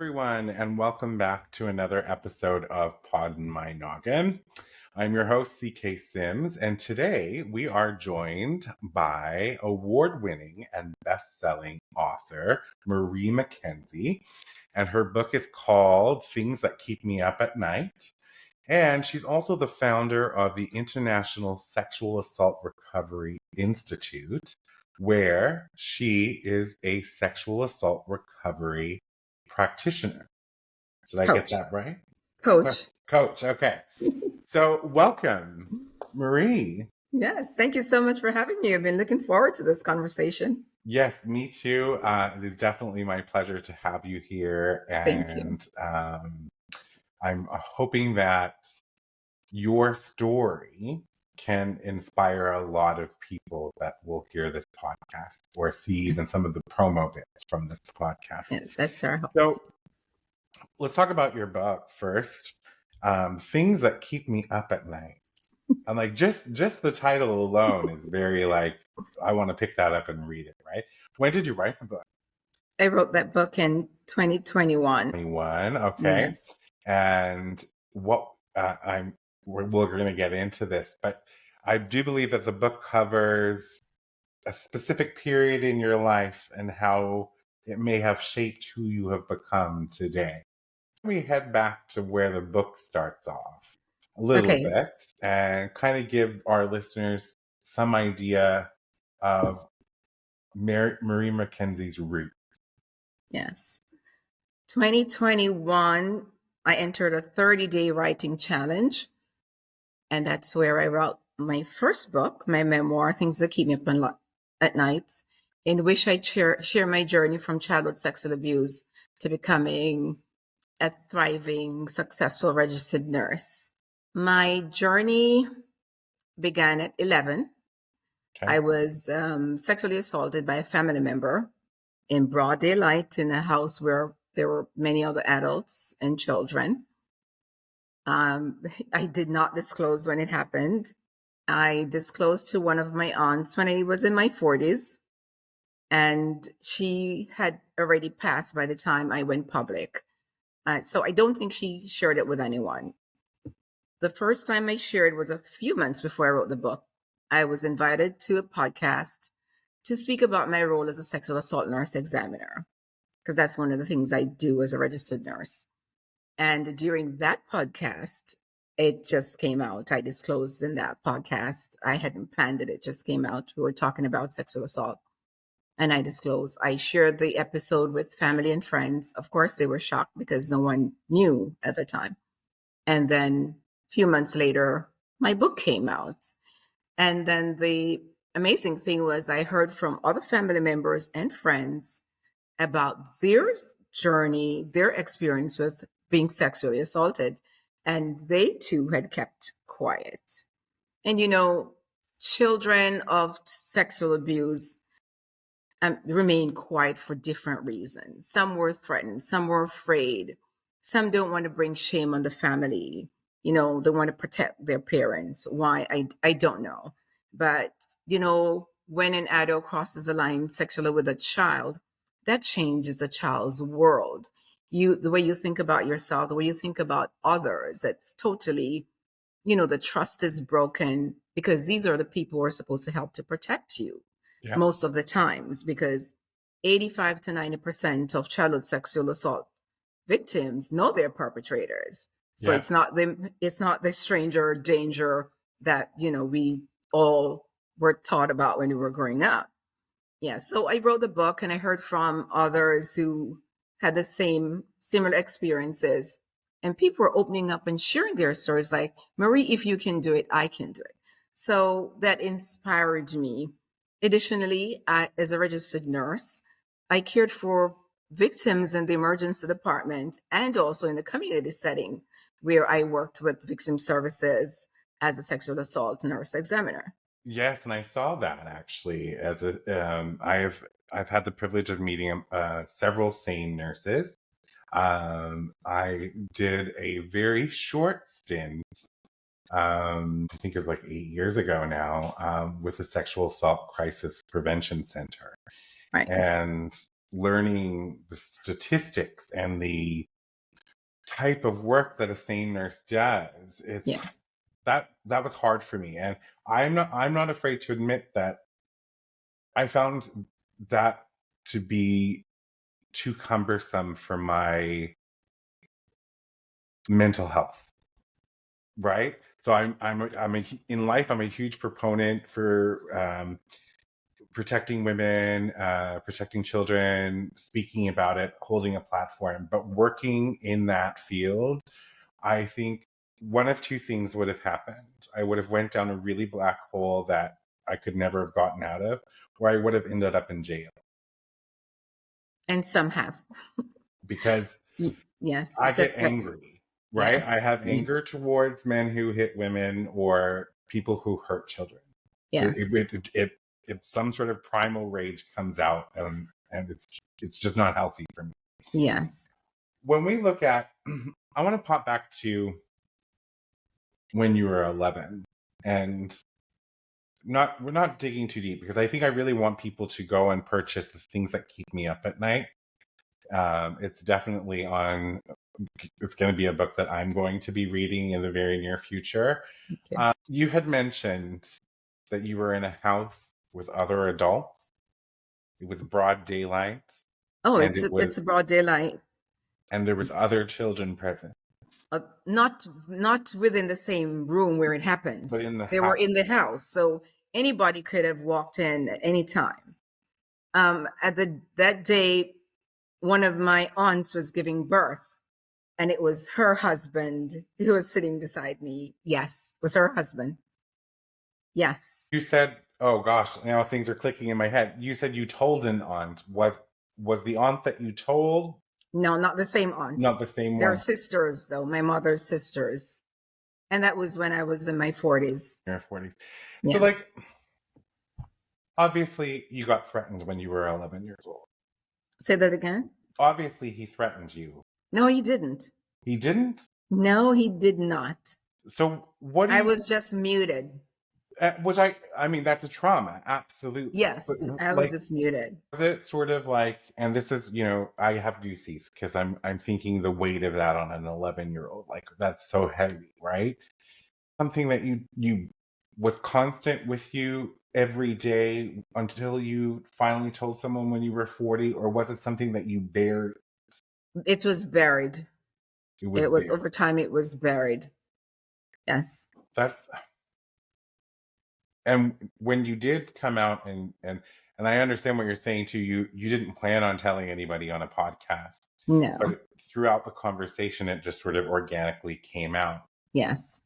everyone, and welcome back to another episode of Poddin My Noggin. I'm your host, CK Sims, and today we are joined by award-winning and best-selling author Marie McKenzie, and her book is called Things That Keep Me Up at Night. And she's also the founder of the International Sexual Assault Recovery Institute, where she is a sexual assault recovery practitioner. Did I get Coach. that right? Coach. Coach, okay. So, welcome, Marie. Yes, thank you so much for having me. I've been looking forward to this conversation. Yes, me too. It is definitely my pleasure to have you here. Thank you. And I'm hoping that your story can inspire a lot of people that will hear this podcast or see even some of the promo bits from this podcast. Yeah, that's our hope. So let's talk about your book first. Things That Keep Me Up at Night. I'm like, just the title alone is very like, I want to pick that up and read it, right? When did you write the book? I wrote that book in 2021. 21, okay. Yes. And what we're going to get into this, but I do believe that the book covers a specific period in your life and how it may have shaped who you have become today. We head back to where the book starts off a little bit and kind of give our listeners some idea of Marie McKenzie's roots. Yes. 2021, I entered a 30-day writing challenge. And that's where I wrote my first book, my memoir, Things That Keep Me Up at Night, in which I share my journey from childhood sexual abuse to becoming a thriving, successful registered nurse. My journey began at 11. Okay. I was sexually assaulted by a family member in broad daylight in a house where there were many other adults and children. I did not disclose when it happened. I disclosed to one of my aunts when I was in my 40s, and she had already passed by the time I went public. So I don't think she shared it with anyone. The first time I shared was a few months before I wrote the book. I was invited to a podcast to speak about my role as a sexual assault nurse examiner, because that's one of the things I do as a registered nurse. And during that podcast, it just came out. I disclosed in that podcast. I hadn't planned it. It just came out. We were talking about sexual assault. And I disclosed. I shared the episode with family and friends. Of course, they were shocked because no one knew at the time. And then a few months later, my book came out. And then the amazing thing was I heard from other family members and friends about their journey, their experience with being sexually assaulted. And they too had kept quiet. And, children of sexual abuse remain quiet for different reasons. Some were threatened, some were afraid, some don't want to bring shame on the family. They want to protect their parents. Why? I don't know. But, when an adult crosses a line sexually with a child, that changes a child's world. The way you think about yourself, the way you think about others, it's totally, the trust is broken because these are the people who are supposed to help to protect you most of the times, because 85 to 90% of childhood sexual assault victims know their perpetrators. So it's not the stranger danger that, we all were taught about when we were growing up. Yeah. So I wrote the book and I heard from others who had the similar experiences, and people were opening up and sharing their stories like, Marie, if you can do it, I can do it. So that inspired me. Additionally, as a registered nurse, I cared for victims in the emergency department and also in the community setting where I worked with victim services as a sexual assault nurse examiner. Yes, and I saw that actually. I've had the privilege of meeting several SANE nurses. I did a very short stint. I think it was like 8 years ago now, with the Sexual Assault Crisis Prevention Center. Right. And learning the statistics and the type of work that a SANE nurse does, Yes. that was hard for me. And I'm not afraid to admit that I found that to be too cumbersome for my mental health, right? So in life, I'm a huge proponent for protecting women, protecting children, speaking about it, holding a platform. But working in that field, I think one of two things would have happened. I would have went down a really black hole that I could never have gotten out of, or I would have ended up in jail. And some have. Because Yes. I It's get affects. angry, right? I Yes. have Yes. anger towards men who hit women or people who hurt children. Yes. If some sort of primal rage comes out, and it's just not healthy for me. Yes. When we look at, I want to pop back to when you were 11, and we're not digging too deep, because I think I really want people to go and purchase the things that keep me up at night. It's definitely on. It's going to be a book that I'm going to be reading in the very near future. Okay. You had mentioned that you were in a house with other adults. It was broad daylight, Oh, and it's a broad daylight. and there was other children present, Not within the same room where it happened. but in the They were house. in the house, so anybody could have walked in at any time. That day, one of my aunts was giving birth, and it was her husband who was sitting beside me. Yes, was her husband. Yes. You said, "Oh gosh, now things are clicking in my head." You said you told an aunt. Was the aunt that you told No, not the same aunt. not the same They're one sisters, though, my mother's sisters. And that was when I was in my 40s. in your 40s? So, Yes. like, obviously, you got threatened when you were 11 years old. Say that again? Obviously, he threatened you. No, he didn't. He didn't? No, he did not. So, what do I you, was just muted. which I mean, that's a trauma, absolutely. But, Yes, I was like, just muted. was it sort of like, and this is, I have goosies because I'm thinking the weight of that on an 11-year-old, like, that's so heavy, right? Something that you was constant with you every day until you finally told someone when you were 40, or was it something that you bared? It was buried. It was It was bared. over time, it was buried. Yes. That's And when you did come out, and I understand what you're saying too, you didn't plan on telling anybody on a podcast, No. but throughout the conversation, it just sort of organically came out. Yes.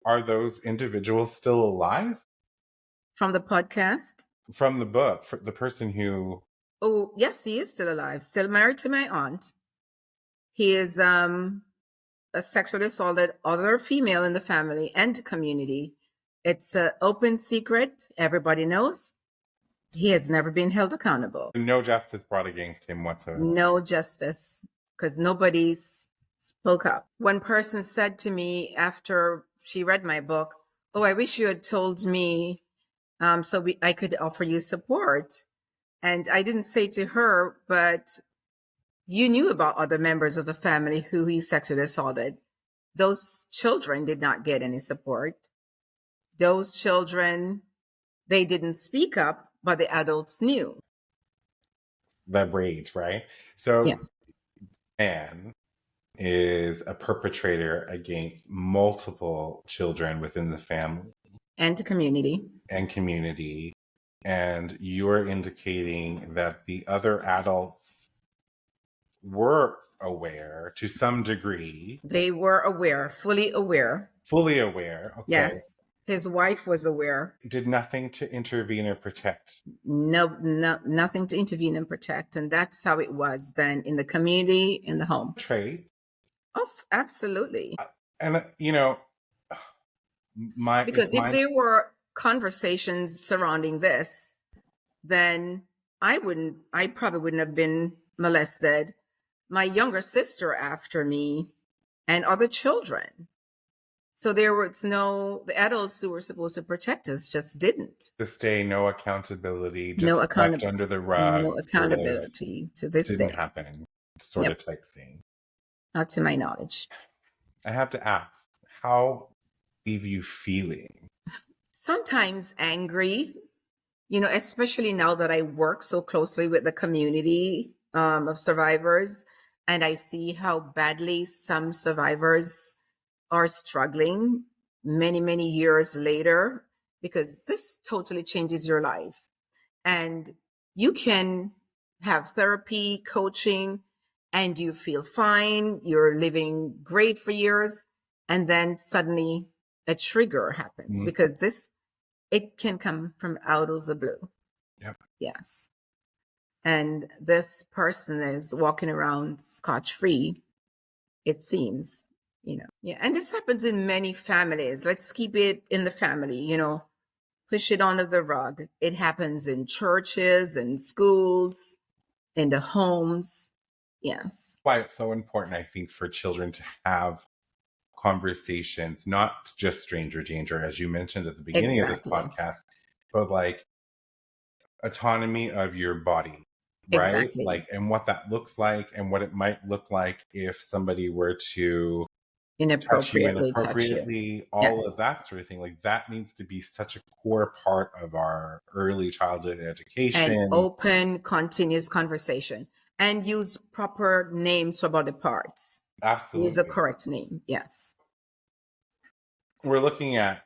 Are those individuals still alive? From the podcast? From the book, for the person who, Oh, yes, he is still alive, still married to my aunt. He is a sexually assaulted other female in the family and community. It's an open secret. Everybody knows. He has never been held accountable. no justice brought against him whatsoever. No justice, because nobody spoke up. One person said to me after she read my book, "Oh, I wish you had told me so I could offer you support." And I didn't say to her, "But you knew about other members of the family who he sexually assaulted. Those children did not get any support. Those children, they didn't speak up, but the adults knew." That rage, right? So, Yes. man is a perpetrator against multiple children within the family And the community. and community, and you're indicating that the other adults were aware to some degree, They were aware, fully aware. fully aware. Okay. Yes. His wife was aware. Did nothing to intervene or protect. No, nothing to intervene and protect. And that's how it was then in the community, in the home. Trade. Oh, absolutely. And Because if there were conversations surrounding this, then I probably wouldn't have been molested. My younger sister after me and other children. So there was the adults who were supposed to protect us just didn't. To stay, no accountability, No just swept under the rug, no sort of accountability to this didn't day. happen, sort Yep. of type thing. Not to my knowledge. I have to ask, how leave you feeling? Sometimes angry, especially now that I work so closely with the community of survivors, and I see how badly some survivors are struggling many, many years later, because this totally changes your life. And you can have therapy, coaching, and you feel fine, you're living great for years, and then suddenly a trigger happens, because it can come from out of the blue. Yep. Yes. And this person is walking around scotch-free, it seems, Yeah. And this happens in many families. Let's keep it in the family, push it under the rug. It happens in churches and schools, in the homes. Yes. Why it's so important, I think, for children to have conversations, not just stranger danger, as you mentioned at the beginning of this Exactly. podcast, but like autonomy of your body, right? Exactly. Like, and what that looks like, and what it might look like if somebody were to touch you Inappropriately touch you. inappropriately, all of Yes. that sort of thing. Like, that needs to be such a core part of our early childhood And education. open, continuous conversation, and use proper names for body parts. Use a Absolutely. correct name. Yes. We're looking at,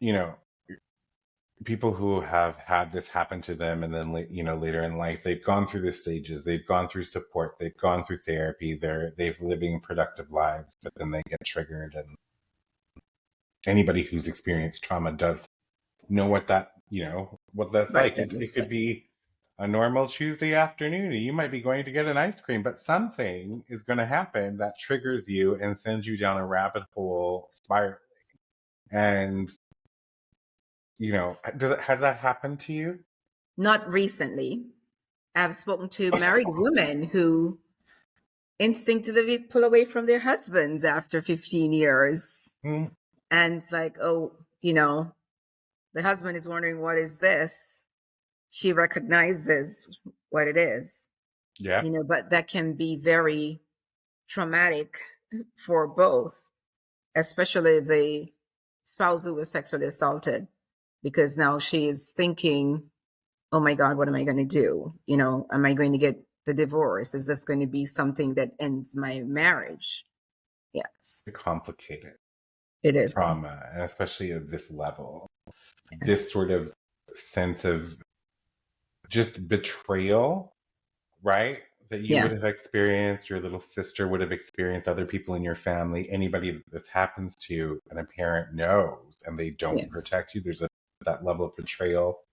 you know, people who have had this happen to them, and then later in life they've gone through the stages, they've gone through support, they've gone through therapy, they've living productive lives, but then they get triggered. And anybody who's experienced trauma does know what that's Right. like. That It looks could like. be a normal Tuesday afternoon, and you might be going to get an ice cream, but something is going to happen that triggers you and sends you down a rabbit hole spiral. And has that happened to you? Not recently. I've spoken to married women who instinctively pull away from their husbands after 15 years. Mm, And it's like, oh, the husband is wondering, what is this? She recognizes what it is, yeah. but that can be very traumatic for both, especially the spouse who was sexually assaulted, because now she is thinking, oh my God, what am I going to do? Am I going to get the divorce? Is this going to be something that ends my marriage? Yes, Complicated it is. trauma, and especially at this level, this Yes. sort of sense of just betrayal, right? That you would have Yes. experienced, your little sister would have experienced, other people in your family, anybody that this happens to, and a parent knows and they don't Yes. protect you. There's that level of betrayal.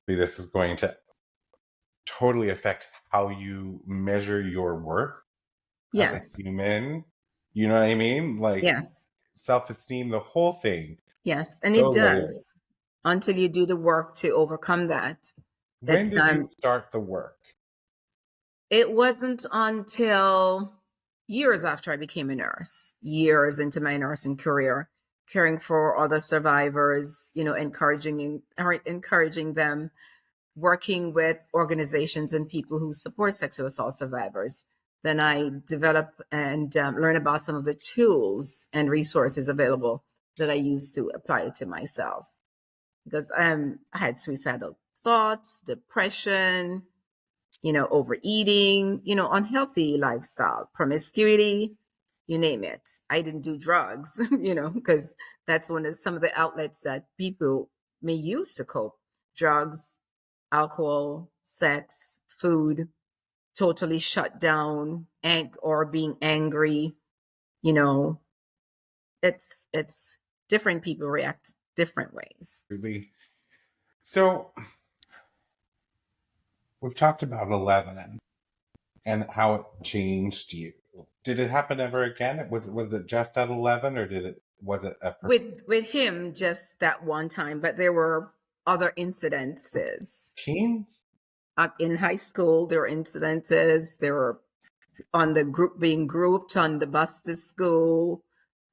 This is going to totally affect how you measure your worth as a Yes. human. You know what I mean? Like, Yes. self-esteem, the whole thing. Yes. And So it layered. does, until you do the work to overcome that. When It's did you start the work? It wasn't until years after I became a nurse, years into my nursing career, caring for other survivors, encouraging them, working with organizations and people who support sexual assault survivors. Then I develop and learn about some of the tools and resources available that I use to apply it to myself. Because I had suicidal thoughts, depression, overeating, unhealthy lifestyle, promiscuity, you name it. I didn't do drugs, because that's some of the outlets that people may use to cope. Drugs, alcohol, sex, food, totally shut down, or being angry. You know, it's different people react different ways. Really? So we've talked about 11 and how it changed you. Did it happen ever again? Was it just at 11, or was it a With him just that one time, but there were other incidences. teens? In high school, there were incidences. There were being grouped on the bus to school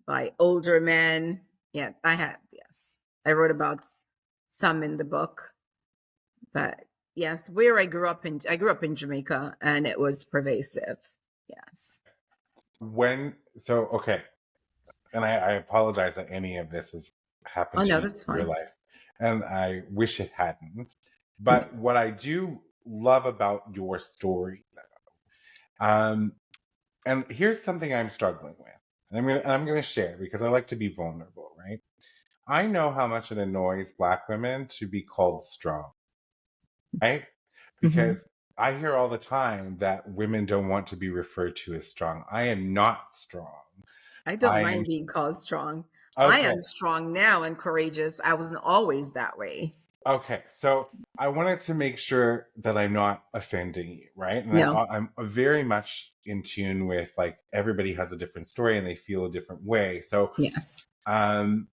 by older men, Yeah, I have. Yes, I wrote about some in the book, but yes, where I grew up in Jamaica, and it was pervasive. Yes. Okay, and I apologize that any of this has happened Oh to no, you that's in your fine. life, and I wish it hadn't. Yeah. But what I do love about your story, um, and here's something I'm struggling with, and I'm gonna share because I like to be vulnerable, right? I know how much it annoys Black women to be called strong, right? Hmm. Because I hear all the time that women don't want to be referred to as strong. I am not strong. I don't I am mind being called strong. I okay. am strong now and courageous. I wasn't always that way. Okay, so I wanted to make sure that I'm not offending you, right? And No. I'm very much in tune with like everybody has a different story and they feel a different way. So, Yes. um,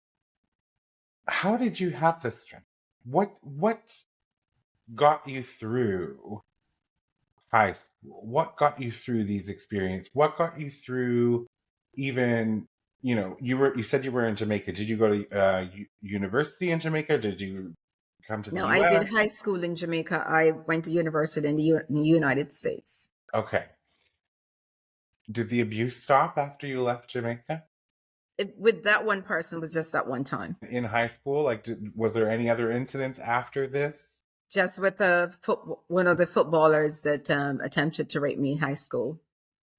how did you have the strength? What got you through high school? What got you through these experiences? What got you through even, you said you were in Jamaica. Did you go to university in Jamaica? Did you come to the No, I did US? high school in Jamaica. I went to university in in the United States. Okay. Did the abuse stop after you left Jamaica? With that one person was just at one time. In high school? Like, was there any other incidents after this? Just with one of the footballers that attempted to rape me in high school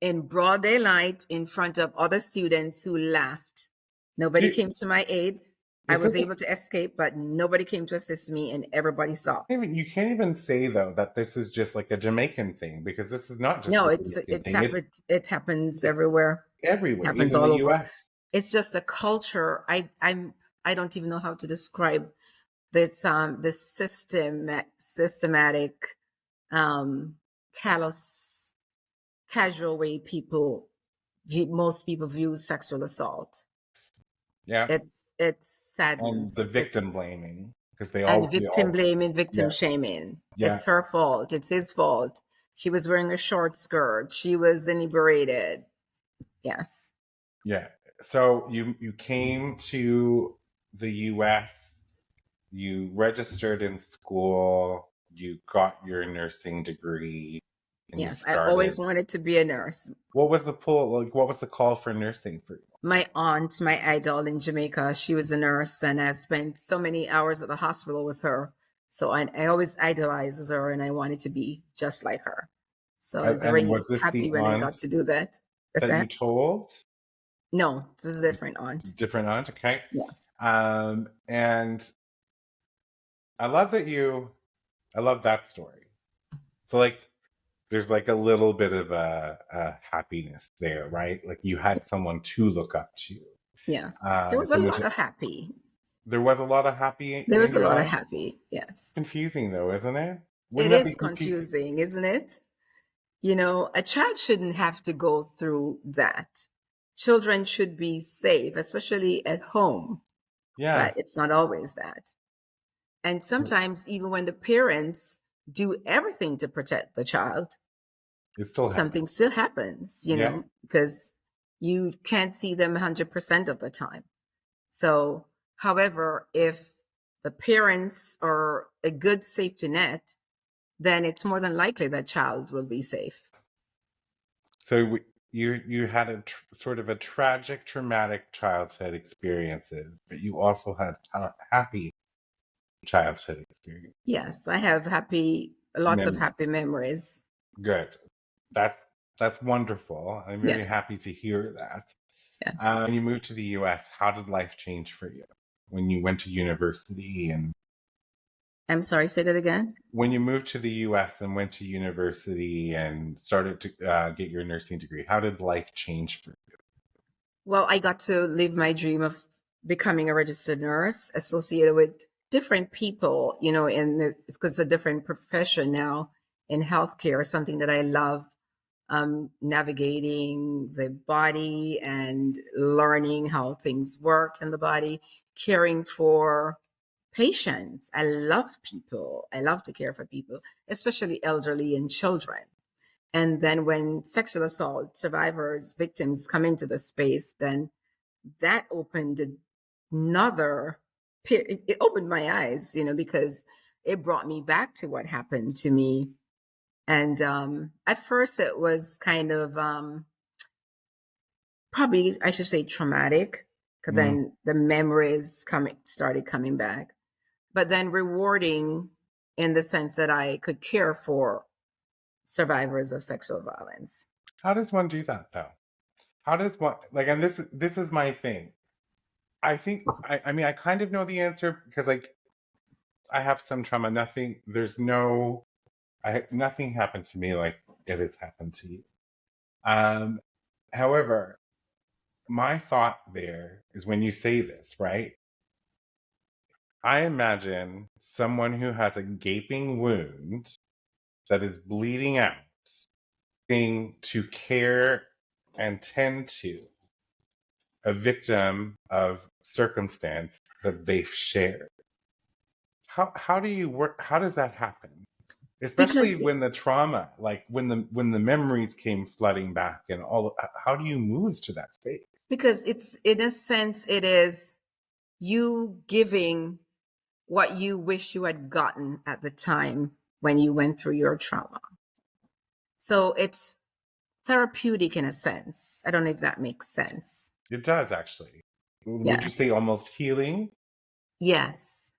in broad daylight in front of other students who laughed. Nobody Do, came to my aid. I is was this able to escape, but nobody came to assist me, and everybody saw. you can't even say though that this is just like a Jamaican thing because this is not just No, a Jamaican it's thing. happened. It happens It's everywhere. It everywhere, happens even the all over. US. It's just a culture. I don't even know how to describe this systematic callous casual way most people view sexual assault. Yeah. It And the saddens. It's victim blaming because and we victim all, blaming, yeah, victim shaming. yeah, It's her fault. It's his fault. She was wearing a short skirt. She was inebriated. Yes. yeah. So you came to the US, you registered in school, you got your nursing degree, and you Yes. I always started. wanted to be a nurse. What was the pull? Like, what was the call for nursing for you? My aunt, my idol in Jamaica, she was a nurse, and I spent so many hours at the hospital with her. So I always idolized her, and I wanted to be just like her. So I was And was really this the happy when I got aunt to do that. That's that you that? told? No, this is a different aunt. Different aunt, okay. Yes. And I love that I love that story. So like, there's like a little bit of a happiness there, right? Like you had someone to look up to. Yes. There was a So was lot it? of happy. There was a lot of happy There in was a your lot of life. happy. Yes. Confusing though, isn't it? It Wouldn't that be is confusing? confusing, isn't it? You know, a child shouldn't have to go through that. Children should be safe, especially at home, Yeah, but it's not always that. And sometimes, even when the parents do everything to protect the child, it still happens. something still happens, Yeah. because you can't see them 100% of the time. So, however, if the parents are a good safety net, then it's more than likely that child will be safe. So you had sort of a tragic, traumatic childhood experiences, but you also had happy childhood experience. Yes, I have lots of Memory. happy memories. Good. That's that's wonderful. I'm very Yes, happy to hear that. yes. When you moved to the U.S., how did life change for you when you went to university and I'm sorry, say that again. when you moved to the U.S. and went to university and started to get your nursing degree? How did life change for you? Well, I got to live my dream of becoming a registered nurse associated with different people, because it's a different profession now in healthcare, something that I love, navigating the body and learning how things work in the body, caring for patients. I love people. I love to care for people, especially elderly and children. And then when sexual assault survivors, victims come into the space, then that opened another, it opened my eyes, because it brought me back to what happened to me. And at first it was kind of probably, I should say, traumatic, because Mm. then the memories started coming back, but then rewarding in the sense that I could care for survivors of sexual violence. How does one do that though? How does one like? And this is my thing. I think I mean I kind of know the answer because like I have some trauma. Nothing. There's no. Nothing happened to me like it has happened to you. Um. However, my thought there is when you say this, right? I imagine someone who has a gaping wound that is bleeding out, being to care and tend to a victim of circumstance that they've shared. How do you work? How does that happen? Especially Because when the trauma, like when the memories came flooding back and all. How do you move to that space? it's, in a sense, it is you giving what you wish you had gotten at the time when you went through your trauma. So it's therapeutic in a sense. I don't know if that makes sense. It does actually. Would you say Yes. almost healing? Yes.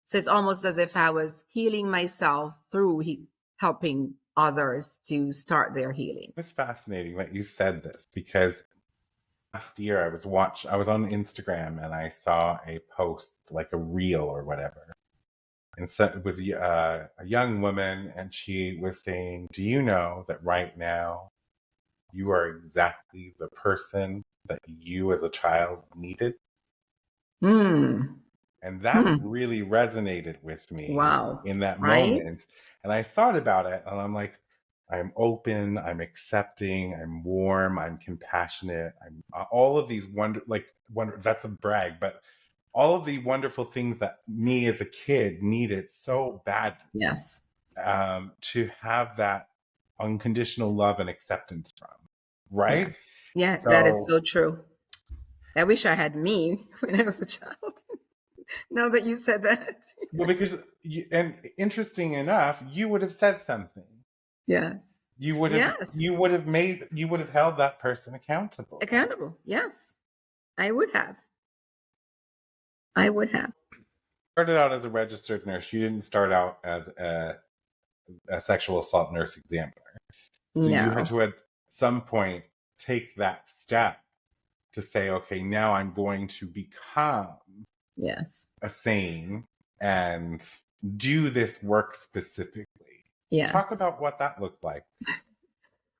So it's almost as if I was healing myself through helping others to start their healing. It's fascinating that you said this because last year I was on Instagram and I saw a post like a reel or whatever. And so it was a young woman and she was saying, "Do you know that right now you are exactly the person that you as a child needed?" Hmm. And that Hmm. really resonated with me Wow. in that Right? moment. And I thought about it and I'm like, I'm open, I'm accepting, I'm warm, I'm compassionate, I'm all of these wonder that's a brag, but all of the wonderful things that me as a kid needed so badly, Yes. to have that unconditional love and acceptance from, right? Yes. Yeah, that is So, so true. I wish I had me when I was a child. Now that you said that. well, Yes. because and interesting enough, you would have said something. Yes. You Yes. would have you would have held that person accountable. Accountable. Yes. I would have. I would have. Started out as a registered nurse. You didn't start out as a sexual assault nurse examiner. So you had No. to at some point take that step to say, okay, now I'm going to become Yes. a sane and do this work specifically. Talk Yes. about what that looked like.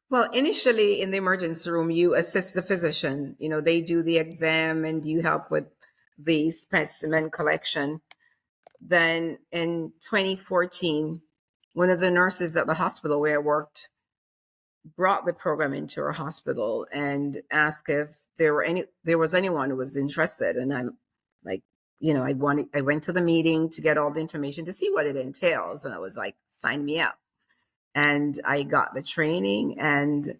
Well, initially in the emergency room, you assist the physician. They do the exam and you help with the specimen collection. Then in 2014, one of the nurses at the hospital where I worked brought the program into our hospital and asked if there was anyone who was interested. And I'm like, I went to the meeting to get all the information to see what it entails. And I was like, sign me up. And I got the training, and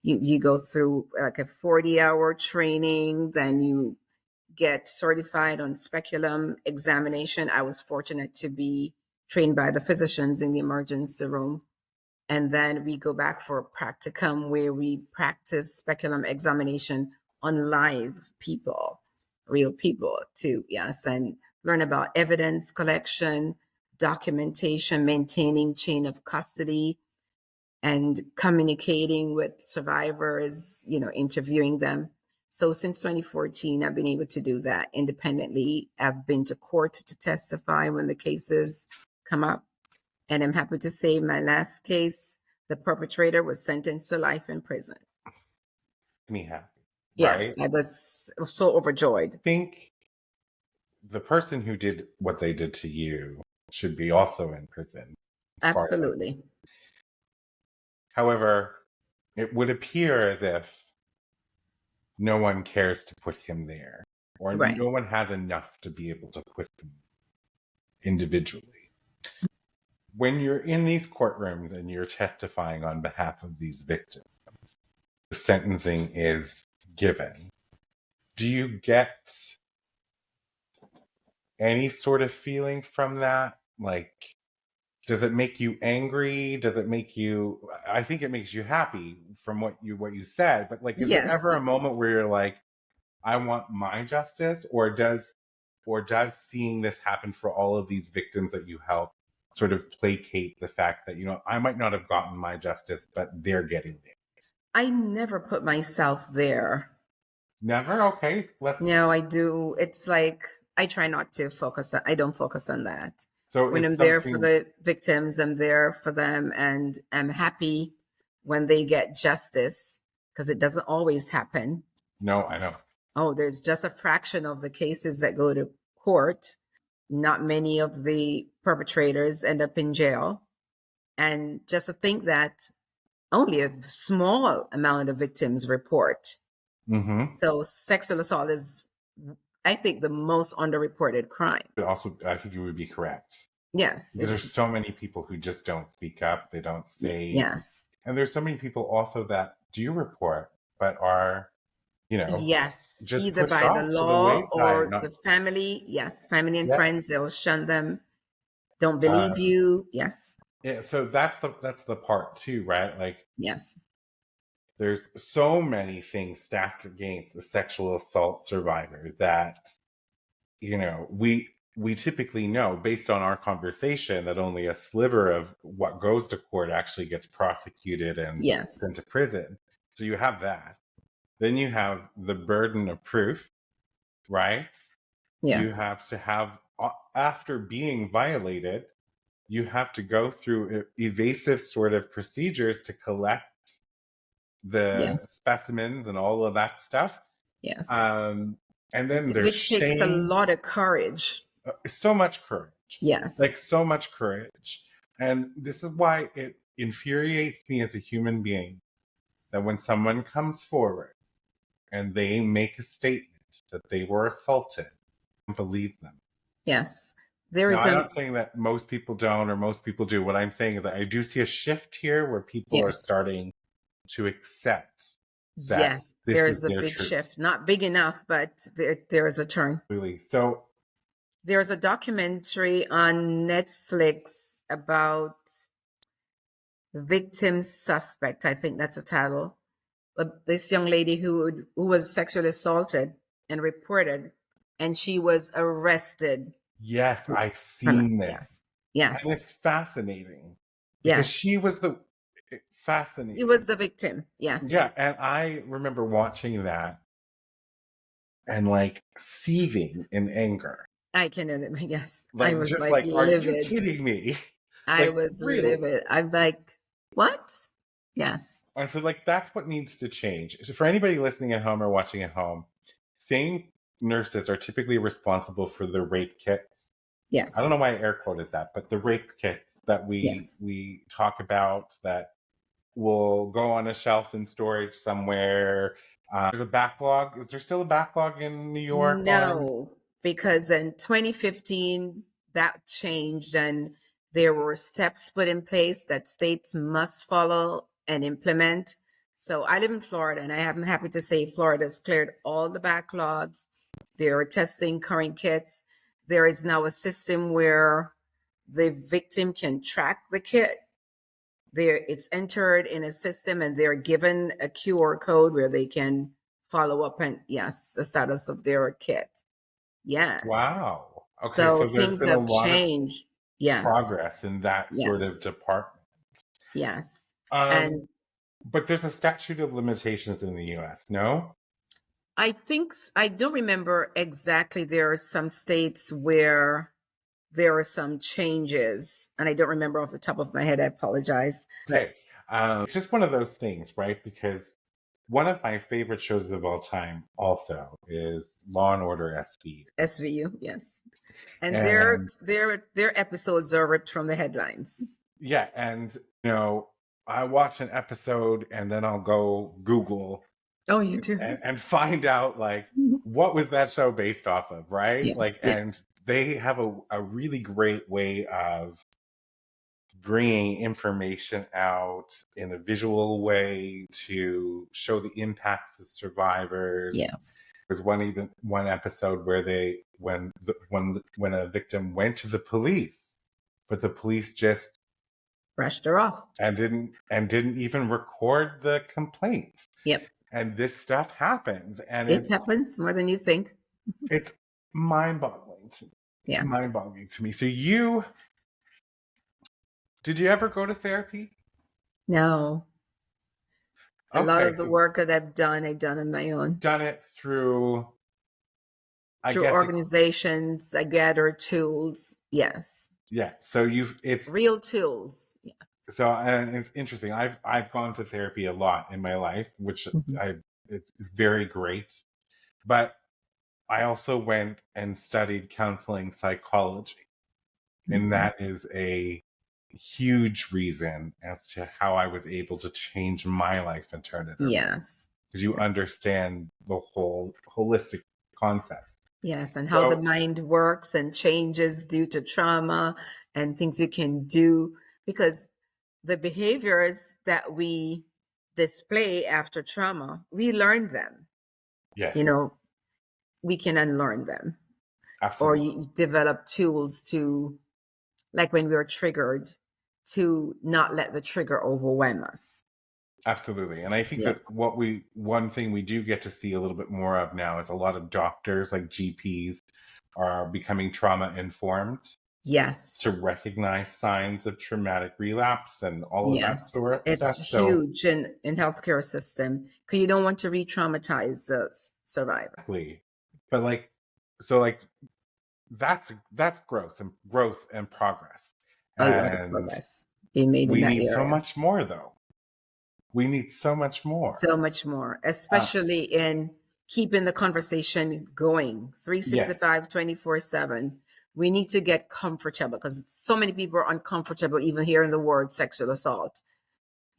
you go through like a 40-hour training, then you get certified on speculum examination. I was fortunate to be trained by the physicians in the emergency room. And then we go back for a practicum where we practice speculum examination on live people, real people too, yes, and learn about evidence collection, documentation, maintaining chain of custody, and communicating with survivors, interviewing them. So since 2014, I've been able to do that independently. I've been to court to testify when the cases come up. And I'm happy to say my last case, the perpetrator was sentenced to life in prison. Me happy, Yeah, right? I was so overjoyed. Think the person who did what they did to you should be also in prison, as far as I. Absolutely. However, it would appear as if no one cares to put him there, or Right. no one has enough to be able to put him individually. When you're in these courtrooms and you're testifying on behalf of these victims, the sentencing is given. Do you get any sort of feeling from that? Like, does it make you angry? Does it make you, I think it makes you happy from what you said, but like, is there Yes. ever a moment where you're like, I want my justice, or does seeing this happen for all of these victims that you help sort of placate the fact that, I might not have gotten my justice, but they're getting theirs? I never put myself there. Never? Okay. No, I do. It's like I try not to focus on, I don't focus on that. So When it's I'm there for something. the victims, I'm there for them, and I'm happy when they get justice, because it doesn't always happen. No, I know. Oh, there's just a fraction of the cases that go to court. Not many of the perpetrators end up in jail. And just to think that only a small amount of victims report. Mm-hmm. So sexual assault is, I think, the most underreported crime. But also, I think you would be correct. Yes, Because there's it's, so many people who just don't speak up. They don't say, yes, and there's so many people also that do report, but are, you know, yes, just either pushed by the off to the law wayside. or Not, the family. Yes, family and yeah. friends, they'll shun them, don't Uh, believe you. Yes, yeah. So that's the part too, right? Like, yes, there's so many things stacked against a sexual assault survivor that, we typically know based on our conversation that only a sliver of what goes to court actually gets prosecuted and yes, sent to prison. So you have that. Then you have the burden of proof, right? You yes, have to have, after being violated, you have to go through evasive sort of procedures to collect the yes, specimens and all of that stuff. yes. Um, and then there's Which takes a shame. lot of courage. So much courage, like Yes, so much courage. And this is why it infuriates me as a human being that when someone comes forward and they make a statement that they were assaulted, I don't believe them. yes. There Now, is I'm a, not saying that most people don't or most people do. What I'm saying is that I do see a shift here where people are yes, starting to accept that yes, this is there's a their big truth. shift. Not big enough, but there is a turn. Really. So, There's a documentary on Netflix about victim suspect. I think that's the title. This young lady who was sexually assaulted and reported, and she was arrested. yes, I've From seen this. yes, And yes, it's fascinating because yes. she was the He fascinating. was the victim. Yes, Yeah, and I remember watching that and like seething in anger. I can. Yes, I Like, was just like like, are you livid. kidding me? I Like, was really? livid. I'm like, what? Yes, And so, like, that's what needs to change. So for anybody listening at home or watching at home, sane nurses are typically responsible for the rape kits. I don't know yes, why I air quoted that, but the rape kits that we yes. we talk about that will go on a shelf in storage somewhere. There's a backlog. Is there still a backlog in New York on? No, because in 2015 that changed, and there were steps put in place that states must follow and implement. So I live in Florida, and I am happy to say Florida's cleared all the backlogs. They are testing current kits. There is now a system where the victim can track the kit. There, it's entered in a system, and they're given a QR code where they can follow up and yes, the status of their kit. Yes. Wow. Okay, So so there's things been a have lot of changed. Yes. progress in that sort of Yes. department. Yes. Um, And but there's a statute of limitations in the U.S. No? I think, I don't remember exactly. There are some states where there are some changes, and I don't remember off the top of my head. I apologize. Okay. It's just one of those things, right? Because one of my favorite shows of all time also is Law and Order SVU. SVU, yes. And And their episodes are ripped from the headlines. yeah, and I watch an episode and then I'll go Google Oh, you do? and find out like what was that show based off of, right? Like, Yes, and yes, they have a really great way of bringing information out in a visual way to show the impacts of survivors. yes. There's one episode where when a victim went to the police, but the police just Brushed her off. and didn't even record the complaint. Yep. And this stuff happens, and It happens more than you think. it's mind-boggling to me. It's Yes. mind-boggling to me. So did you ever go to therapy? No. A lot Okay, of the so work that I've done on my own. done it through, I Through guess, organizations, I gather tools. Yes. yeah. So it's Real tools. Yeah. so, and it's interesting. I've gone to therapy a lot in my life, which Mhm. it's very great. But I also went and studied counseling psychology, and Mhm. that is a huge reason as to how I was able to change my life and turn it around. Yes. Because you understand the whole holistic concepts. Yes, and how the So mind works and changes due to trauma and things you can do, because the behaviors that we display after trauma, we learn them. yes, We can unlearn them, or absolutely. you develop tools to, like when we are triggered, to not let the trigger overwhelm us. Absolutely. And I think Yeah. that one thing we do get to see a little bit more of now is a lot of doctors, like GPs, are becoming trauma informed Yes. to recognize signs of traumatic relapse and all of that Yes. sort of It's stuff. So, huge in healthcare system, because you don't want to re-traumatize the survivor. exactly. But like that's growth and progress. A lot of And progress being made in we that need so area. much more, though. We need so much more. So much more, especially in keeping the conversation going Yes. 365, 24/7. We need to get comfortable, because so many people are uncomfortable even hearing the word sexual assault.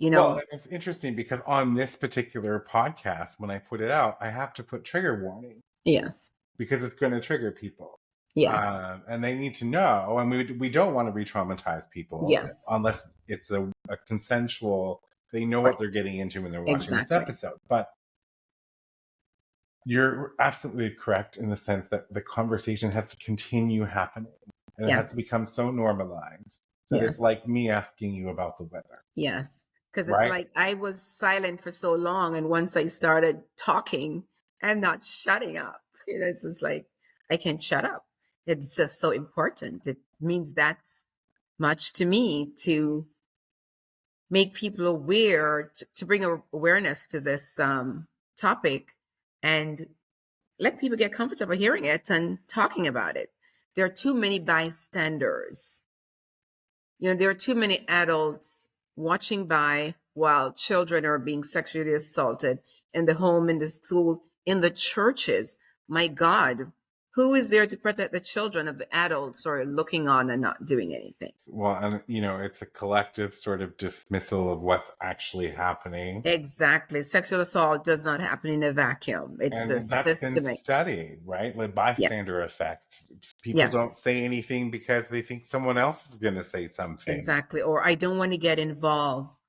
Well, and it's interesting because on this particular podcast, when I put it out, I have to put trigger warning Yes. because it's going to trigger people. Yes. And they need to know, and we don't want to re-traumatize people Yes. unless it's a consensual, they know Right. what they're getting into when they're watching this Exactly. episode. But you're absolutely correct in the sense that the conversation has to continue happening, and it has to Yes. become so normalized that it's Yes. like me asking you about the weather, Yes. Because it's right? like I was silent for so long, and once I started talking, I'm not shutting up. It's just like I can't shut up. It's just so important. It means that's much to me, to make people aware, to bring awareness to this topic, and let people get comfortable hearing it and talking about it. There are too many bystanders. There are too many adults watching by while children are being sexually assaulted in the home, in the school, in the churches. My God, who is there to protect the children of the adults who are looking on and not doing anything? Well, and it's a collective sort of dismissal of what's actually happening. Exactly. Sexual assault does not happen in a vacuum. It's a And that's been systemic. studied, right? Like Yeah. bystander effect. People don't Yes. say anything because they think someone else is going to say something. Exactly. Or I don't want to get involved.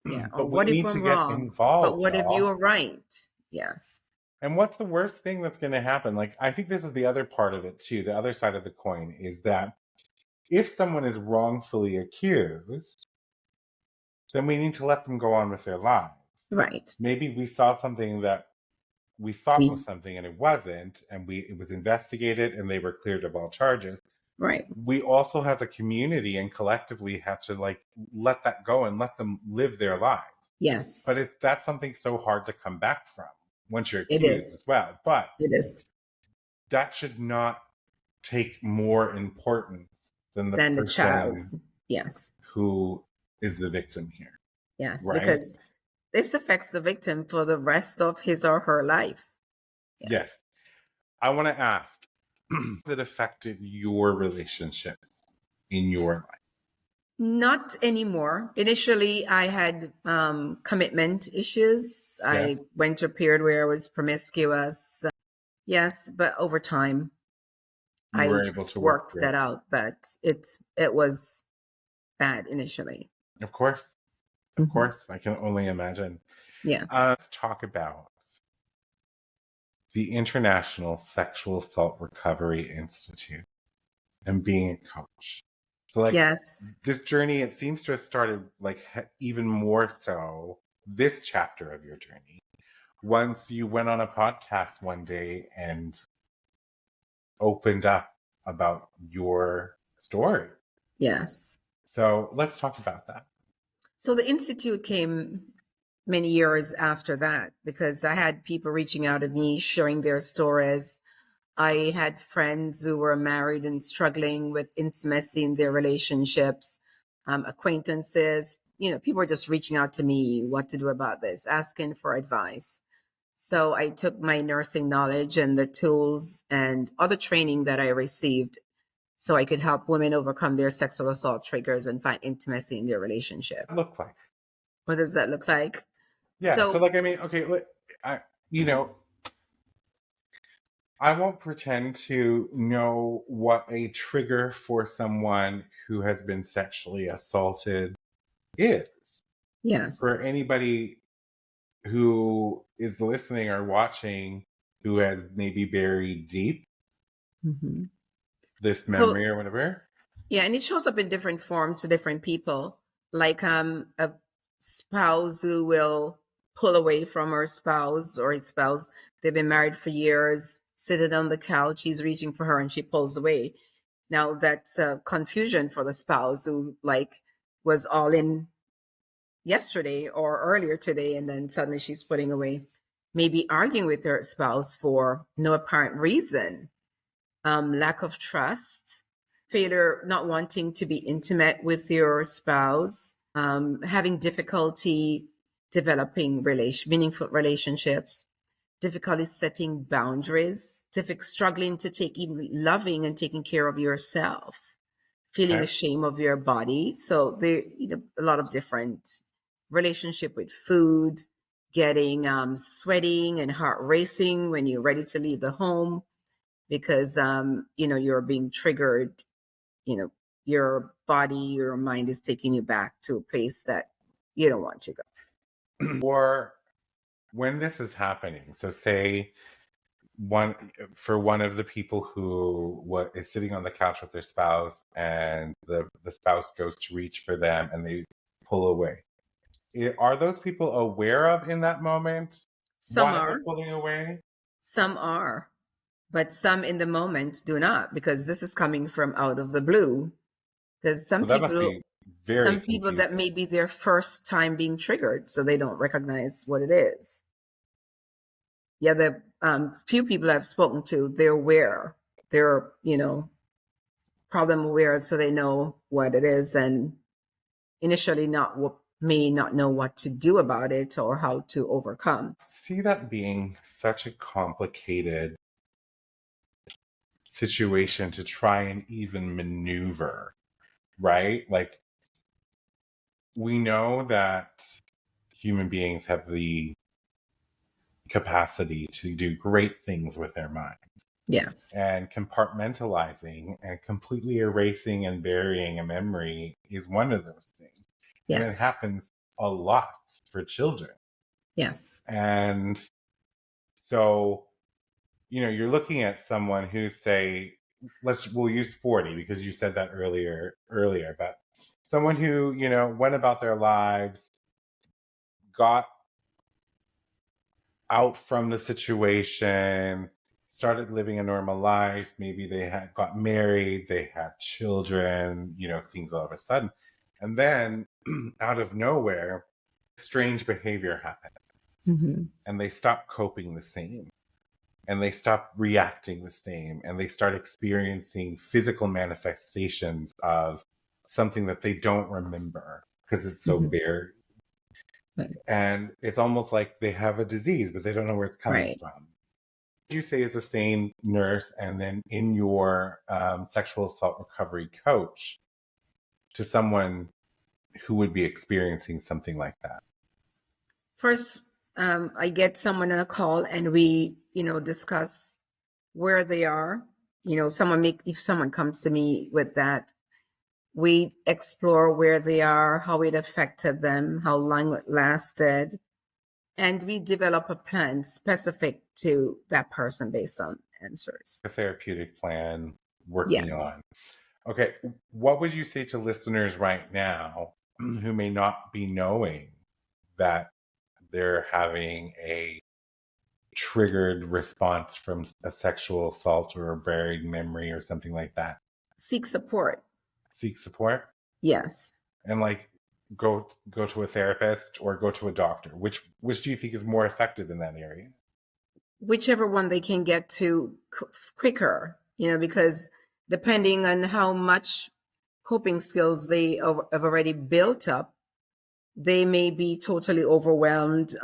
Yeah. Or But we what if need to I'm get wrong? But involved, what if y'all. you're right? Yes. And what's the worst thing that's going to happen? Like, I think this is the other part of it, too. The other side of the coin is that if someone is wrongfully accused, then we need to let them go on with their lives. Right. Maybe we saw something that we thought was We something and it wasn't, and it was investigated and they were cleared of all charges. right. We also as a community and collectively have to like let that go and let them live their lives. Yes. But that's something so hard to come back from once you're It accused is. as well. But It is. that should not take more importance than the Than the person child's. Yes. who is the victim here, Yes. right? Because this affects the victim for the rest of his or her life. Yes. I want to ask, has it affected your relationships in your life? Not anymore. Initially, I had commitment issues. Yeah. I went to a period where I was promiscuous. Yes, but over time, You I were able to work worked through that it. out. But it was bad initially. Of course. Of course. I can only imagine. Yes. Let's talk about the International Sexual Assault Recovery Institute and being a coach. So, like, Yes. this journey, it seems to have started, like, even more so this chapter of your journey once you went on a podcast one day and opened up about your story. Yes. So, let's talk about that. So the Institute came many years after that because I had people reaching out to me, sharing their stories. I had friends who were married and struggling with intimacy in their relationships, acquaintances. People were just reaching out to me what to do about this, asking for advice. So I took my nursing knowledge and the tools and other training that I received so I could help women overcome their sexual assault triggers and find intimacy in their relationship. Look like. What does that look like? Yeah. So, So, like, I mean, okay, I, you know, I won't pretend to know what a trigger for someone who has been sexually assaulted is. yes. For anybody who is listening or watching who has maybe buried deep hmm this So, memory or whatever. yeah, and it shows up in different forms to different people. Like a spouse who will pull away from her spouse or his spouse. They've been married for years, sitting on the couch, he's reaching for her and she pulls away. Now that's a confusion for the spouse who like was all in yesterday or earlier today and then suddenly she's putting away. Maybe arguing with her spouse for no apparent reason, lack of trust, failure, not wanting to be intimate with your spouse, having difficulty developing meaningful relationships, difficulty setting boundaries, struggling to take even loving and taking care of yourself, feeling Okay. ashamed of your body. So there, a lot of different relationship with food, getting sweating and heart racing when you're ready to leave the home because you're being triggered. Your body, your mind is taking you back to a place that you don't want to go. Or when this is happening, so say one of the people who is sitting on the couch with their spouse and the spouse goes to reach for them and they pull away. Are those people aware of in that moment Some why they're are, pulling away? some are, but some in the moment do not because this is coming from out of the blue. Because Well, that must be very some people that confusing. may be their first time being triggered, so they don't recognize what it is. Yeah, the few people I've spoken to, they're aware. They're, problem aware, so they know what it is, and initially may not know what to do about it or how to overcome. See that being such a complicated situation to try and even maneuver, right? Like, we know that human beings have the capacity to do great things with their mind, Yes. and compartmentalizing and completely erasing and burying a memory is one of those things. And it Yes. happens a lot for children. Yes. And so, you're looking at someone who, say, we'll use 40 because you said that earlier, but someone who, went about their lives, got out from the situation, started living a normal life. Maybe they had got married, they had children, things all of a sudden. And then out of nowhere, strange behavior happened Mm-hmm. and they stop coping the same and they stop reacting the same and they start experiencing physical manifestations of something that they don't remember because it's so Mm-hmm. buried. Right. And it's almost like they have a disease, but they don't know where it's coming Right. from. You say as a sane nurse and then in your sexual assault recovery coach to someone who would be experiencing something like that? First, I get someone on a call and we, discuss where they are. If someone comes to me with that, we explore where they are, how it affected them, how long it lasted, And we develop a plan specific to that person based on answers. A therapeutic plan working Yes. on. Okay, what would you say to listeners right now who may not be knowing that they're having a triggered response from a sexual assault or a buried memory or something like that? Seek support. Seek support Yes. and like go to a therapist or go to a doctor. Which do you think is more effective in that area? Whichever one they can get to quicker, because depending on how much coping skills they have already built up, they may be totally overwhelmed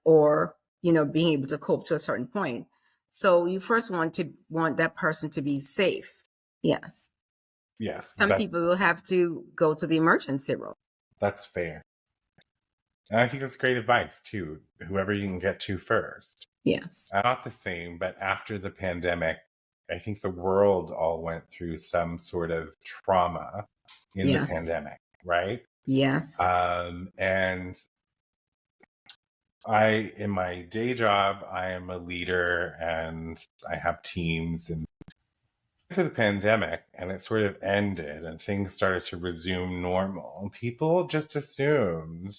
or, being able to cope to a certain point. So you first want that person to be safe. Yes. Yes, Some people will have to go to the emergency room. that's fair. And I think that's great advice too. Whoever you can get to first. Yes. Not the same, but after the pandemic, I think the world all went through some sort of trauma in the Yes. pandemic, right? Yes. And in my day job, I am a leader and I have teams. And after the pandemic, and it sort of ended and things started to resume normal, people just assumed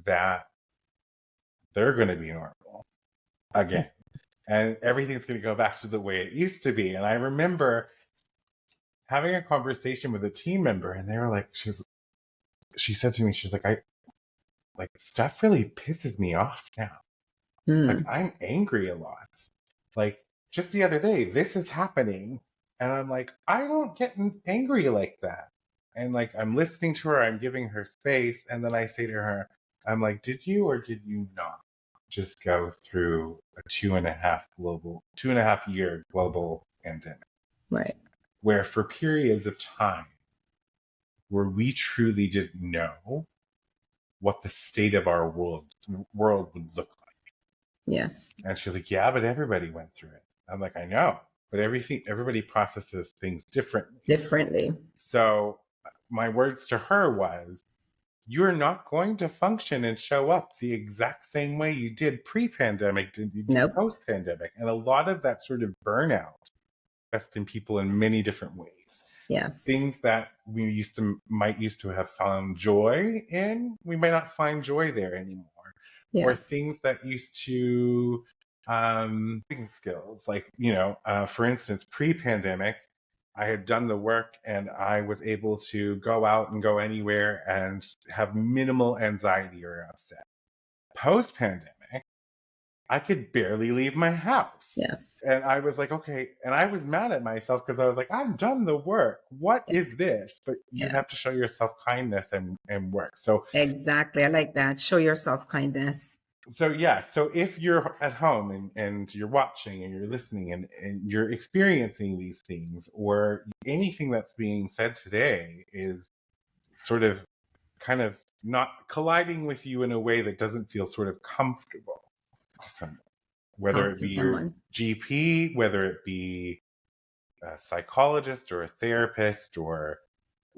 that they're going to be normal again. And everything's going to go back to the way it used to be. And I remember having a conversation with a team member, and they were like, she said to me, she's like, stuff really pisses me off now. Like, I'm angry a lot. Like, just the other day, this is happening. And I'm like, I don't get angry like that. And like, I'm listening to her, I'm giving her space. And then I say to her, I'm like, did you or did you not just go through a 2.5 year global pandemic? Right. Where for periods of time where we truly didn't know what the state of our world would look like. Yes. And she's like, yeah, but everybody went through it. I'm like, I know, but everybody processes things differently. So my words to her was, you're not going to function and show up the exact same way you did pre-pandemic than you did post-pandemic. And a lot of that sort of burnout manifests in people in many different ways. Yes. Things that we might used to have found joy in, we may not find joy there anymore. Yes. Or things that used to skills, like, for instance, pre-pandemic, I had done the work and I was able to go out and go anywhere and have minimal anxiety or upset. Post-pandemic, I could barely leave my house. Yes. And I was like, okay. And I was mad at myself because I was like, I've done the work. What is this? But you have to show yourself kindness and work. So exactly. I like that. Show yourself kindness. So yeah. So if you're at home and you're watching and you're listening and you're experiencing these things, or anything that's being said today is sort of kind of not colliding with you in a way that doesn't feel sort of comfortable to someone, whether it be your GP, whether it be a psychologist or a therapist or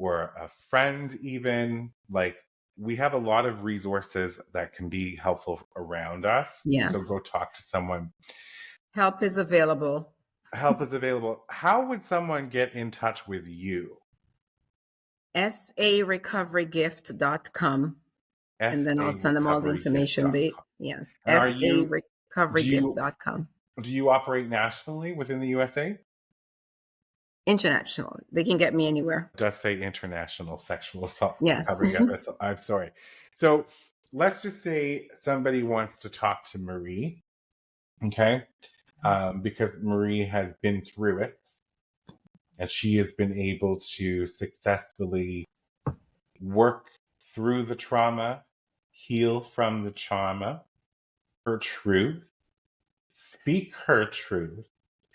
a friend, even, like, we have a lot of resources that can be helpful around us. Yes. So go talk to someone. Help is available. Help is available. How would someone get in touch with you? sarecoverygift.com. And then I'll send them all the information. Yes. sarecoverygift.com. Do you operate nationally within the USA? International. They can get me anywhere. It does say international sexual assault. Yes. I'm sorry. So let's just say somebody wants to talk to Marie, okay? Because Marie has been through it and she has been able to successfully work through the trauma, heal from the trauma, her truth, speak her truth,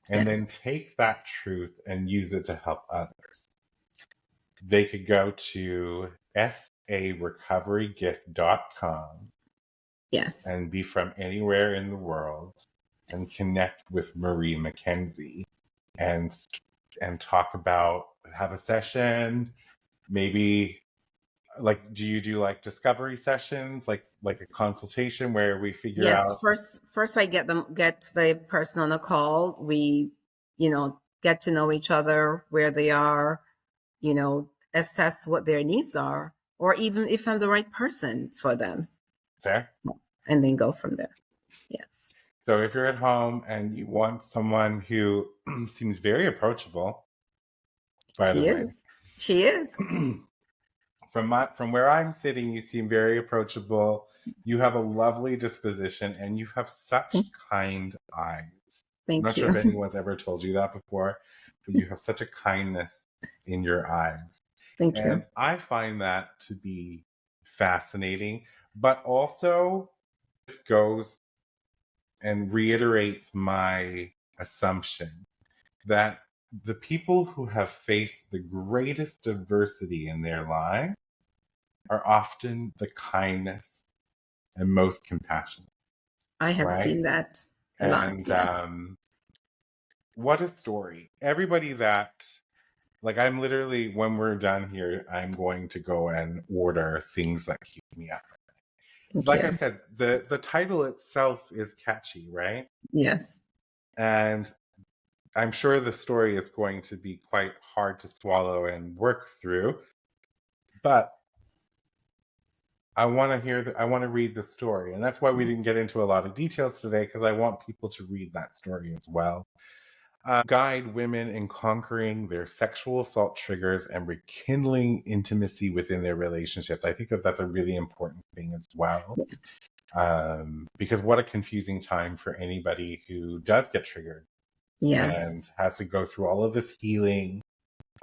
and then take that truth and use it to help others. They could go to sarecoverygift.com. Yes. And be from anywhere in the world and connect with Marie McKenzie and talk about, have a session, maybe Like, do you do like discovery sessions, like a consultation where we figure Yes, out? first I get the person on a call. We, get to know each other, where they are, assess what their needs are, or even if I'm the right person for them, Fair. and then go from there. Yes. So if you're at home and you want someone who seems very approachable, by the She way, is. She is. from where I'm sitting, you seem very approachable. You have a lovely disposition and you have such kind eyes. I'm not Thank sure you. if anyone's ever told you that before, but you have such a kindness in your eyes. Thank And you. I find that to be fascinating, but also this goes and reiterates my assumption that the people who have faced the greatest adversity in their life are often the kindest and most compassionate, I have right? seen that a lot. And Yes. what a story. Everybody that, like, I'm literally, when we're done here, I'm going to go and order things that keep me up. Thank Like I you. said, the title itself is catchy, right? Yes. And I'm sure the story is going to be quite hard to swallow and work through, but I want to I want to read the story. And that's why we didn't get into a lot of details today, because I want people to read that story as well. Guide women in conquering their sexual assault triggers and rekindling intimacy within their relationships. I think that that's a really important thing as well. Because what a confusing time for anybody who does get triggered and Yes. has to go through all of this healing.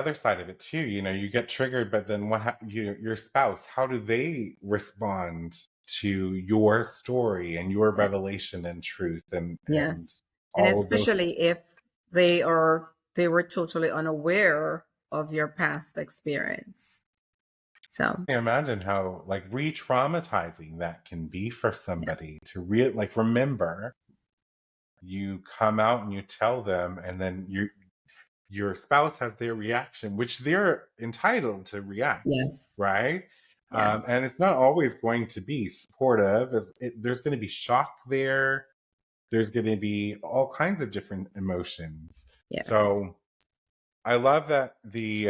Other side of it too, you get triggered, but then your spouse, how do they respond to your story and your Yeah. revelation and truth and Yes. And all of those? especially if they were totally unaware of your past experience. So, I imagine how like re-traumatizing that can be for yeah. somebody to like remember you come out and you tell them, and then your spouse has their reaction, which they're entitled to react, Yes. right? Yes. And it's not always going to be supportive. There's going to be shock there. There's going to be all kinds of different emotions. Yes. So I love that the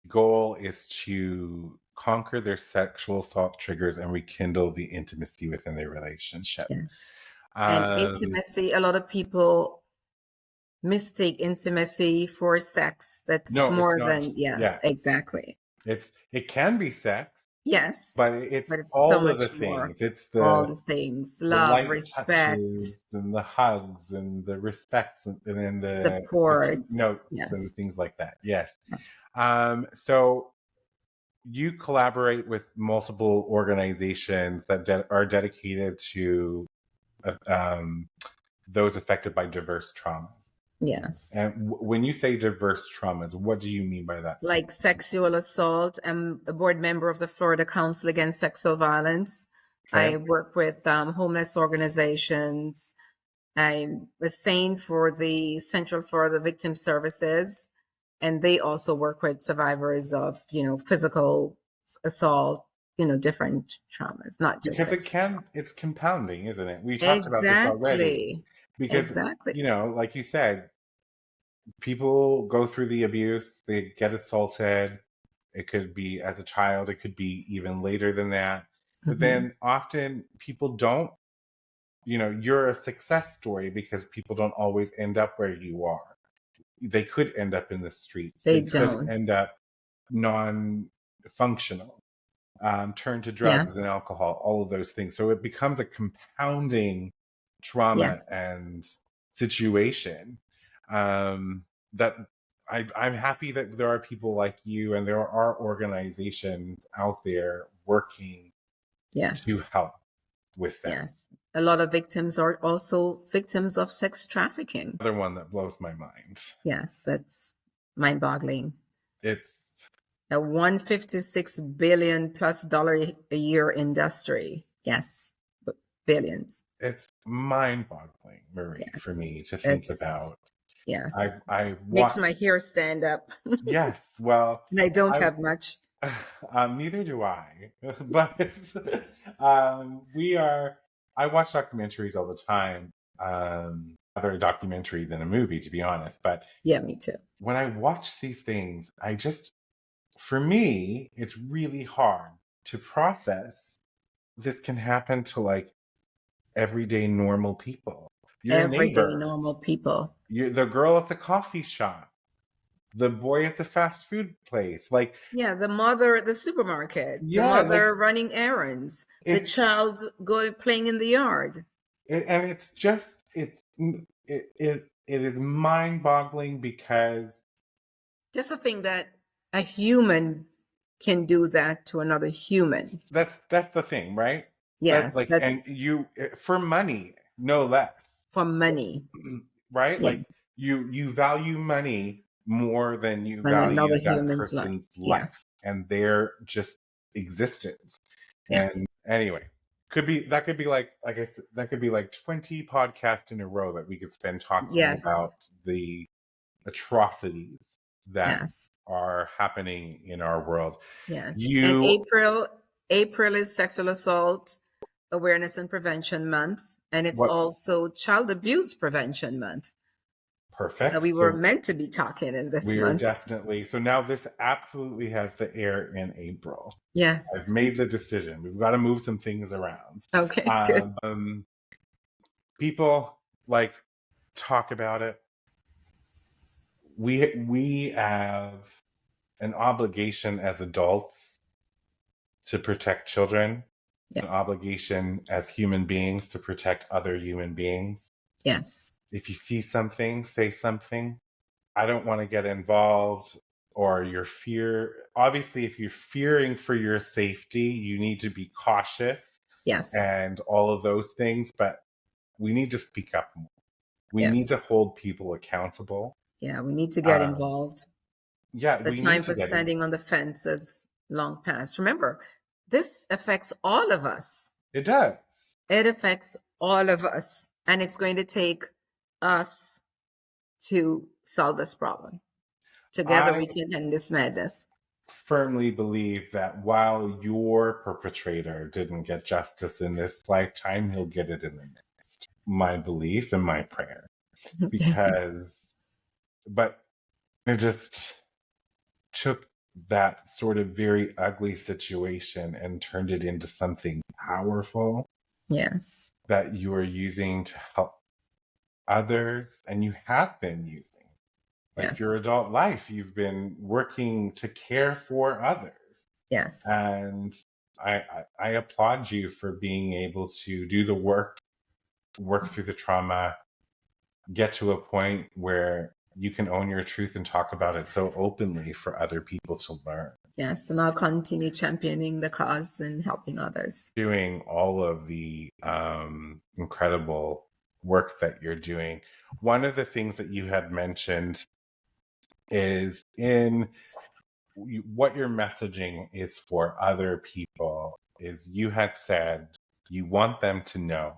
goal is to conquer their sexual assault triggers and rekindle the intimacy within their relationship. Yes. And Um, intimacy, a lot of people mistake intimacy for sex. That's no, it's more not. than, yes, Yeah, exactly. it can be sex, Yes. but it's But it's so all of the much more. things. It's All the things, the love, light respect, touches and the hugs and the respects and then the support. cute notes and Yes. things like that. Yes. Yes. So you collaborate with multiple organizations that are dedicated to um, those affected by diverse traumas. Yes. And when you say diverse traumas, what do you mean by that Like specifically? sexual assault. I'm a board member of the Florida Council Against Sexual Violence. I Okay. work with homeless organizations. I'm assigned for the Central Florida Victim Services, and they also work with survivors of, physical assault, different traumas, not just Because sexual assault. it's compounding, isn't it? We talked about this already. Exactly. Because, Exactly. like you said, people go through the abuse, they get assaulted. It could be as a child, it could be even later than that. But Hmm. then often people don't, you're a success story because people don't always end up where you are. They could end up in the streets, They they could don't. end up non functional, turn to drugs and Yes. alcohol, all of those things. So it becomes a compounding trauma Yes. and situation that I'm happy that there are people like you and there are organizations out there working to Yes. help with that. Yes. A lot of victims are also victims of sex trafficking. Another one that blows my mind. Yes, that's mind-boggling. It's A 156 billion plus dollar a year industry. Yes, billions. it's mind-boggling, Marie, for Yes, me to think it's about. yes I makes want my hair stand up, yes, well, and I don't I have much. Neither do I. But we are. I watch documentaries all the time. Rather a documentary than a movie, to be honest. But Yeah, me too. when I watch these things, for me, it's really hard to process. This can happen to like everyday normal people. Your Everyday neighbor, normal people. the girl at the coffee shop, the boy at the fast food place. Like, Yeah, the mother at the supermarket, the yeah, like mother running errands, the it's child going playing in the yard. and it's just it is mind-boggling because Just to think that a human can do that to another human. that's the thing, right? That's Yes, like, and that's you for money, no less, for money. right? Yeah, Like you value money more than you on another value that human's life. person's life Yes, and their just existence. yes, And anyway, could be like I said, that could be like 20 podcasts in a row that we could spend talking yes, about the atrocities that yes, are happening in our world. yes. And You April is Sexual Assault Awareness and Prevention Month, and it's what also Child Abuse Prevention Month. So perfect. we were So meant to be talking in this we are month. definitely so now this absolutely has to air in April. Yes. I've made the decision. We've got to move some things around. Okay, good. Um, people like talk about it. We have an obligation as adults to protect children, Yeah. an obligation as human beings to protect other human beings. Yes. If you see something, say something. I don't want to get involved or your fear. Obviously, if you're fearing for your safety, you need to be cautious Yes. and all of those things, but we need to speak up more. We need Yes. to hold people accountable. Yeah, we need to get Um, involved. yeah, The we need time to for get involved. standing on the fence is long past. Remember, this affects all of us. It does. It affects all of us. And it's going to take us to solve this problem. Together we I can end this madness. firmly believe that while your perpetrator didn't get justice in this lifetime, he'll get it in the next. My belief and my prayer. Because, but it just took that sort of very ugly situation and turned it into something powerful Yes. that you are using to help others and you have been using. Like your Yes. adult life, you've been working to care for others. Yes. And I applaud you for being able to do the work through the trauma, get to a point where you can own your truth and talk about it so openly for other people to learn. Yes. And I'll continue championing the cause and helping others. Doing all of the incredible work that you're doing. One of the things that you had mentioned is in what your messaging is for other people is you had said you want them to know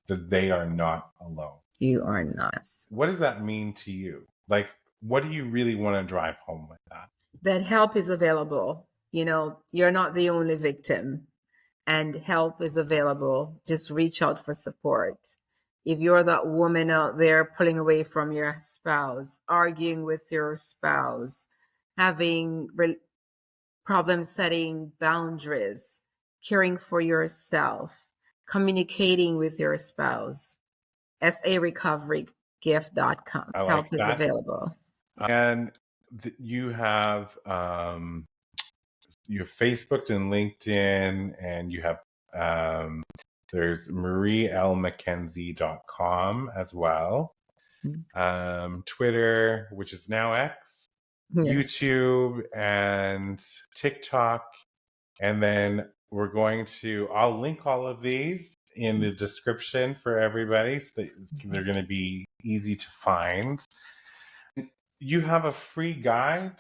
that they are not alone. You are not. What does that mean to you? Like, what do you really want to drive home with that? That help is available. You're not the only victim, and help is available. Just reach out for support. If you're that woman out there pulling away from your spouse, arguing with your spouse, having problem setting boundaries, caring for yourself, communicating with your spouse, sarecoverygift.com. I Help like is that. available. And you have Facebook and LinkedIn, and you have there's marielmckenzie.com as well. Twitter, which is now X, Yes. YouTube, and TikTok. And then I'll link all of these in the description for everybody so that they're going to be easy to find. You have a free guide.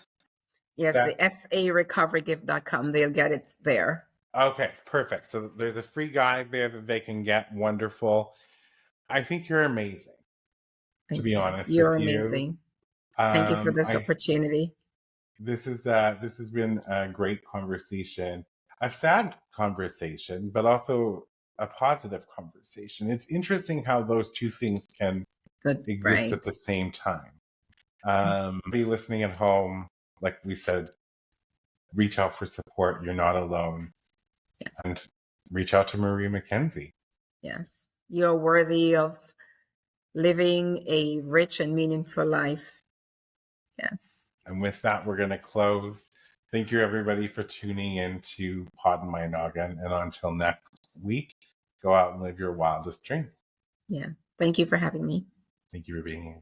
Yes, the sarecoverygift.com. They'll get it there. Okay, perfect. So there's a free guide there that they can get. Wonderful. I think you're amazing, to Thank be you. honest You're with you. amazing. Thank you for this I opportunity. This has been a great conversation, a sad conversation, but also a positive conversation. It's interesting how those two things can Good, exist right. at the same time. Be listening at home, like we said, reach out for support. You're not alone, Yes. and reach out to Marie McKenzie. Yes. You're worthy of living a rich and meaningful life. Yes. And with that, we're going to close. Thank you, everybody, for tuning in to Poddin My Noggin. And until next week, go out and live your wildest dreams. Yeah. Thank you for having me. Thank you for being here.